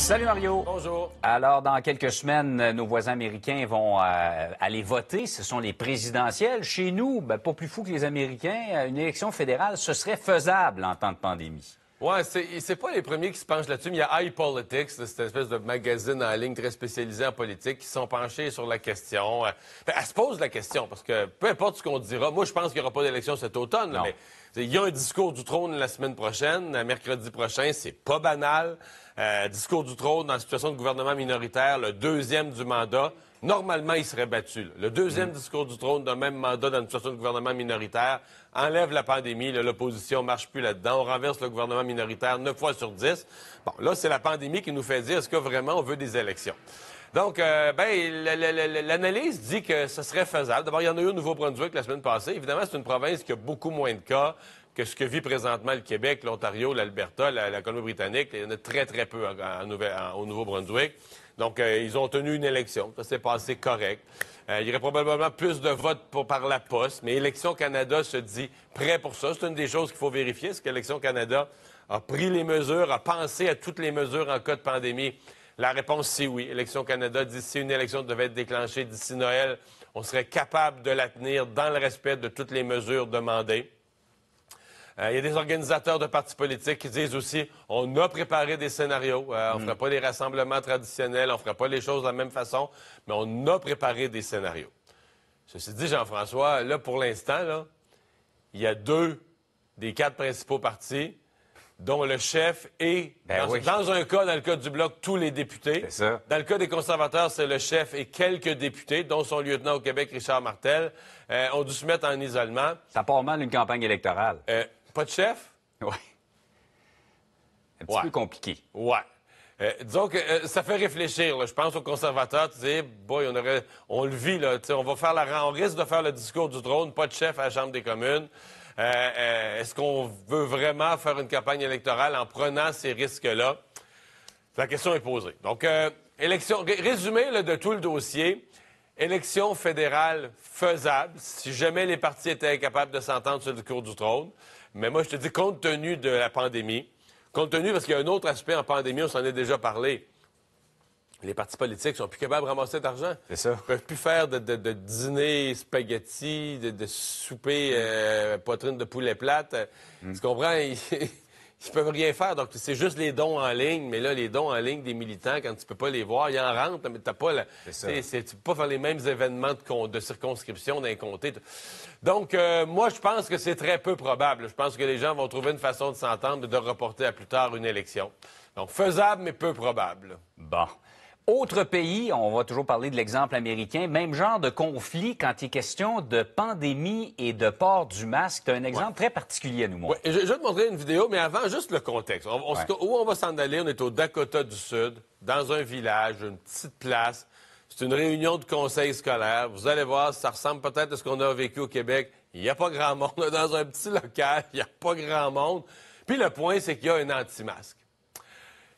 Salut Mario. Bonjour. Alors, dans quelques semaines, nos voisins américains vont aller voter. Ce sont les présidentielles. Chez nous, pas plus fou que les Américains, une élection fédérale, ce serait faisable en temps de pandémie. Ouais, c'est pas les premiers qui se penchent là-dessus, mais il y a iPolitics, cette espèce de magazine en ligne très spécialisé en politique, qui sont penchés sur la question. Elle se pose la question, parce que peu importe ce qu'on dira, moi je pense qu'il n'y aura pas d'élection cet automne, là, mais il y a un discours du trône la semaine prochaine, mercredi prochain, c'est pas banal. Discours du trône en situation de gouvernement minoritaire, le deuxième du mandat. Normalement, il serait battu. Là. Le deuxième discours du trône d'un même mandat dans une situation de gouvernement minoritaire enlève la pandémie. L'opposition ne marche plus là-dedans. On renverse le gouvernement minoritaire 9 fois sur 10. Bon, là, c'est la pandémie qui nous fait dire est-ce que vraiment on veut des élections? Donc, l'analyse dit que ce serait faisable. D'abord, il y en a eu au Nouveau-Brunswick la semaine passée. Évidemment, c'est une province qui a beaucoup moins de cas que ce que vit présentement le Québec, l'Ontario, l'Alberta, la Colombie-Britannique. Il y en a très, très peu au Nouveau-Brunswick. Donc, ils ont tenu une élection. Ça s'est passé correct. Il y aurait probablement plus de votes par la poste, mais Élections Canada se dit prêt pour ça. C'est une des choses qu'il faut vérifier. Est-ce qu'Élections Canada a pris les mesures, a pensé à toutes les mesures en cas de pandémie? La réponse, c'est oui. Élections Canada dit si une élection devait être déclenchée d'ici Noël, on serait capable de la tenir dans le respect de toutes les mesures demandées. Il y a des organisateurs de partis politiques qui disent aussi on a préparé des scénarios. On ne fera pas les rassemblements traditionnels, on ne fera pas les choses de la même façon, mais on a préparé des scénarios. Ceci dit, Jean-François, là, pour l'instant, là, il y a 2 des 4 principaux partis dont le chef est, dans un cas, dans le cas du Bloc, tous les députés. C'est ça. Dans le cas des conservateurs, c'est le chef et quelques députés, dont son lieutenant au Québec, Richard Martel, ont dû se mettre en isolement. Ça part mal une campagne électorale. Pas de chef? Oui. Un petit peu compliqué. Ouais. Disons que ça fait réfléchir. Là. Je pense aux conservateurs. Tu dis, boy, on le vit. Là, on risque de faire le discours du trône, pas de chef à la Chambre des communes. Est-ce qu'on veut vraiment faire une campagne électorale en prenant ces risques-là? La question est posée. Donc, résumé là, de tout le dossier. Élection fédérale faisable, si jamais les partis étaient incapables de s'entendre sur le discours du trône. Mais moi, je te dis, compte tenu de la pandémie, compte tenu, parce qu'il y a un autre aspect en pandémie, on s'en est déjà parlé, les partis politiques sont plus capables de ramasser d'argent. C'est ça. Ils ne peuvent plus faire de dîner spaghetti, de souper poitrine de poulet plate. Tu comprends? Ils peuvent rien faire. Donc, c'est juste les dons en ligne. Mais là, les dons en ligne des militants, quand tu peux pas les voir, ils en rentrent, mais t'as pas tu peux pas faire les mêmes événements de circonscription d'un comté. Donc, moi, je pense que c'est très peu probable. Je pense que les gens vont trouver une façon de s'entendre et de reporter à plus tard une élection. Donc, faisable, mais peu probable. Bon. Autre pays, on va toujours parler de l'exemple américain, même genre de conflit quand il est question de pandémie et de port du masque. Tu as un exemple très particulier à nous montrer. Oui, je vais te montrer une vidéo, mais avant, juste le contexte. Où on va s'en aller? On est au Dakota du Sud, dans un village, une petite place. C'est une réunion de conseil scolaire. Vous allez voir, ça ressemble peut-être à ce qu'on a vécu au Québec. Il n'y a pas grand monde. On est dans un petit local, il n'y a pas grand monde. Puis le point, c'est qu'il y a un anti-masque.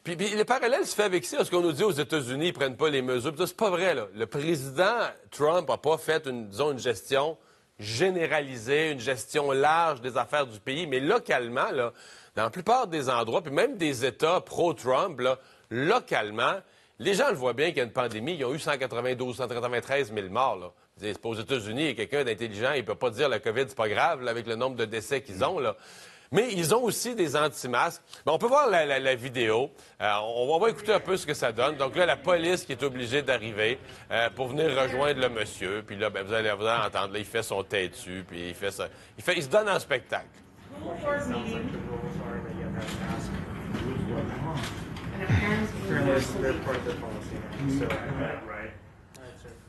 Puis le parallèle se fait avec ça, parce qu'on nous dit aux États-Unis, ils prennent pas les mesures. C'est pas vrai, là. Le président Trump n'a pas fait une gestion généralisée, une gestion large des affaires du pays, mais localement, là, dans la plupart des endroits, puis même des États pro-Trump, là, localement, les gens le voient bien qu'il y a une pandémie. Ils ont eu 192, 193 000 morts, là. C'est pas aux États-Unis, il y a quelqu'un d'intelligent, il peut pas dire la COVID, c'est pas grave, là, avec le nombre de décès qu'ils ont, là. Mais ils ont aussi des anti-masques. On peut voir la vidéo. On va écouter un peu ce que ça donne. Donc là, la police qui est obligée d'arriver pour venir rejoindre le monsieur. Puis là, vous allez entendre, là, il fait son têtu, puis il fait ça. Il se donne en spectacle.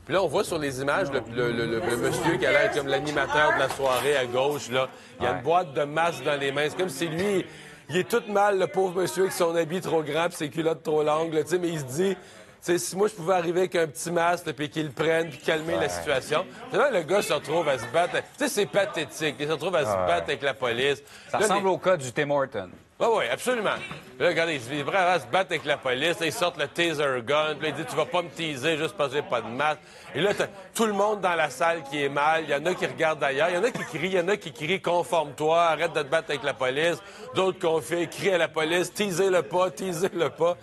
Puis là, on voit sur les images le monsieur qui a l'air comme l'animateur de la soirée à gauche, là. Il y a une boîte de masques dans les mains. C'est comme si lui, il est tout mal, le pauvre monsieur, avec son habit trop grand et ses culottes trop longues, là, mais il se dit... si moi, je pouvais arriver avec un petit masque, puis qu'il le prenne, puis calmer la situation. Puis là, le gars se retrouve à se battre. C'est pathétique. Il se retrouve à se battre avec la police. Ça ressemble au cas du Tim Horton. Oui, absolument. Là, regardez, il est prêt à se battre avec la police. Là, ils sortent le taser gun. Puis là, il dit, tu vas pas me teaser juste parce que j'ai pas de masque. Et là, tout le monde dans la salle qui est mal. Il y en a qui regardent ailleurs. Il y en a qui crient. Il y en a qui crient, conforme-toi, arrête de te battre avec la police. D'autres crient à la police, teasez-le pas, teasez-le pas.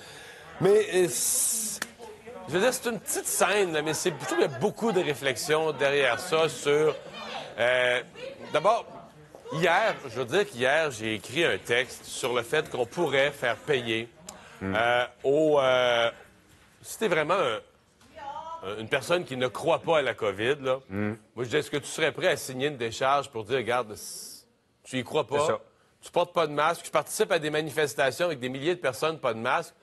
Mais je veux dire, c'est une petite scène, là, mais c'est plutôt qu'il y a beaucoup de réflexions derrière ça sur... D'abord, hier, je veux dire qu'hier, j'ai écrit un texte sur le fait qu'on pourrait faire payer si t'es vraiment une personne qui ne croit pas à la COVID, là, moi, je dis, est-ce que tu serais prêt à signer une décharge pour dire, regarde, tu y crois pas, tu portes pas de masque, tu participes à des manifestations avec des milliers de personnes pas de masque,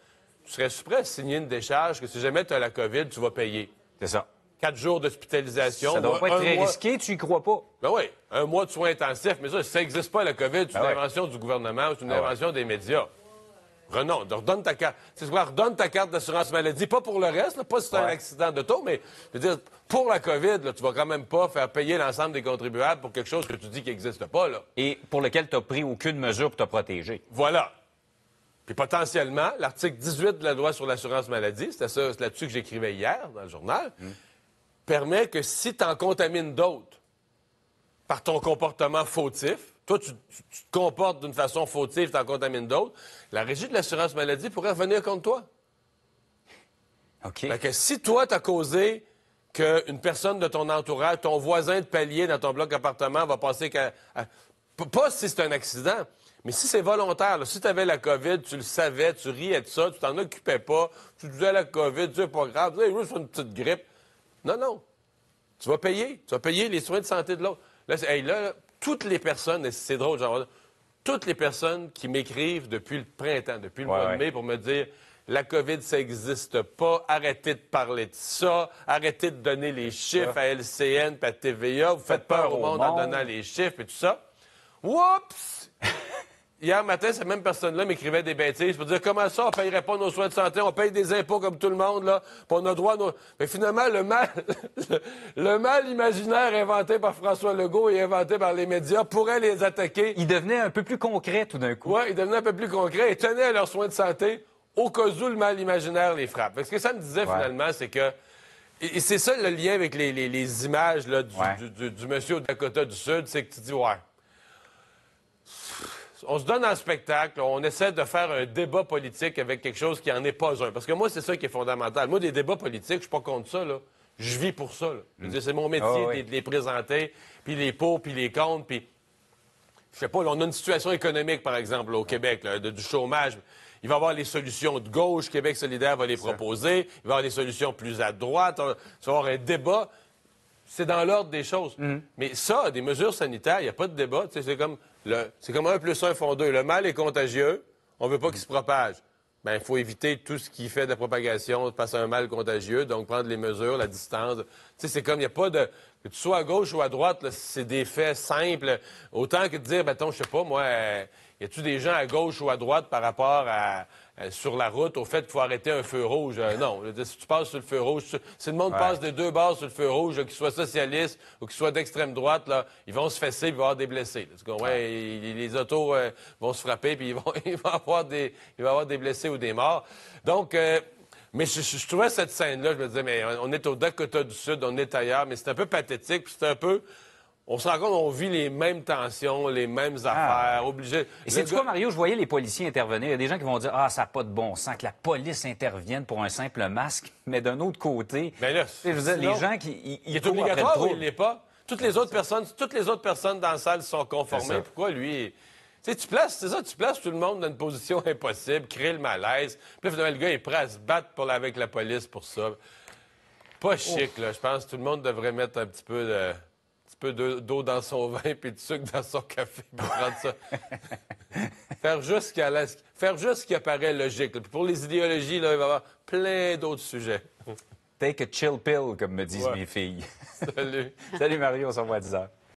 tu serais prêt à signer une décharge que si jamais tu as la COVID, tu vas payer? C'est ça. 4 jours d'hospitalisation. Ça doit pas être très risqué, tu y crois pas. Ben oui, 1 mois de soins intensifs, mais ça n'existe pas, la COVID, c'est une invention du gouvernement, c'est une invention des médias. Redonne ta carte. C'est quoi? Redonne ta carte d'assurance maladie. Pas pour le reste, là, pas si c'est un accident d'auto, mais je veux dire, pour la COVID, là, tu vas quand même pas faire payer l'ensemble des contribuables pour quelque chose que tu dis qui n'existe pas, là. Et pour lequel tu n'as pris aucune mesure pour te protéger. Voilà. Puis potentiellement, l'article 18 de la loi sur l'assurance maladie, c'est là-dessus que j'écrivais hier dans le journal, permet que si tu en contamines d'autres par ton comportement fautif, toi, tu te comportes d'une façon fautive, tu en contamines d'autres, la Régie de l'assurance maladie pourrait revenir contre toi. OK. Fait que si toi, tu as causé qu'une personne de ton entourage, ton voisin de palier dans ton bloc appartement va passer... Pas si c'est un accident, mais si c'est volontaire, là, si tu avais la COVID, tu le savais, tu riais de ça, tu t'en occupais pas, tu disais la COVID, c'est pas grave, tu disais, juste une petite grippe. Non. Tu vas payer. Tu vas payer les soins de santé de l'autre. Là, toutes les personnes, et c'est drôle, genre, toutes les personnes qui m'écrivent depuis le printemps, depuis le mois de mai, pour me dire la COVID, ça n'existe pas, arrêtez de parler de ça, arrêtez de donner les chiffres à LCN et à TVA, vous faites peur au monde en donnant les chiffres et tout ça. Oups! Hier matin, cette même personne-là m'écrivait des bêtises pour dire comment ça, on ne payerait pas nos soins de santé, on paye des impôts comme tout le monde, là, puis on a droit à nos... Mais finalement, le mal imaginaire inventé par François Legault et inventé par les médias pourrait les attaquer. Il devenait un peu plus concret tout d'un coup. Oui, il devenait un peu plus concret et tenait à leurs soins de santé au cas où le mal imaginaire les frappe. Ce que ça me disait finalement, c'est que... Et c'est ça le lien avec les images là, du monsieur au Dakota du Sud, c'est que tu dis, on se donne un spectacle, on essaie de faire un débat politique avec quelque chose qui n'en est pas un. Parce que moi, c'est ça qui est fondamental. Moi, des débats politiques, je suis pas contre ça, là. Je vis pour ça, là. Je veux dire, c'est mon métier de les présenter, puis les pour, puis les contre, puis... Je sais pas, là, on a une situation économique, par exemple, là, au Québec, là, du chômage. Il va y avoir les solutions de gauche, Québec solidaire va les proposer. Il va y avoir des solutions plus à droite. Il va y avoir un débat. C'est dans l'ordre des choses. Mais ça, des mesures sanitaires, il n'y a pas de débat. C'est comme 1 + 1 font 2. Le mal est contagieux. On ne veut pas qu'il se propage. Bien, il faut éviter tout ce qui fait de la propagation face à un mal contagieux. Donc, prendre les mesures, la distance. C'est comme, il n'y a pas de... Que tu sois à gauche ou à droite, là, c'est des faits simples. Autant que de dire, mettons, je sais pas, moi... y a-tu des gens à gauche ou à droite par rapport à sur la route au fait qu'il faut arrêter un feu rouge? Non. Si tu passes sur le feu rouge, si le monde passe des deux bords sur le feu rouge, qu'ils soient socialistes ou qu'ils soient d'extrême droite, là, ils vont se fesser et il va y avoir des blessés. Les autos vont se frapper puis il va y avoir des blessés ou des morts. Donc... mais je trouvais cette scène-là, je me disais, mais on est au Dakota du Sud, on est ailleurs, mais c'est un peu pathétique, puis c'est un peu... On se rend compte qu'on vit les mêmes tensions, les mêmes affaires, obligés... Et c'est quoi, Mario? Je voyais les policiers intervenir. Il y a des gens qui vont dire « Ah, ça n'a pas de bon sens que la police intervienne pour un simple masque. » Mais d'un autre côté, ben là, je veux dire, les gens qui... Il est obligatoire ou il ne l'est pas? Toutes les autres personnes dans la salle sont conformées. Pourquoi lui... Tu places tout le monde dans une position impossible, crée le malaise. Puis là, finalement, le gars est prêt à se battre avec la police pour ça. Pas chic, là. Je pense que tout le monde devrait mettre un petit peu d'eau dans son vin puis de sucre dans son café pour prendre ça. Faire juste ce qui apparaît logique. Puis pour les idéologies, là, il va y avoir plein d'autres sujets. Take a chill pill, comme me disent mes filles. Salut. Salut Mario, on se revoit à 10h.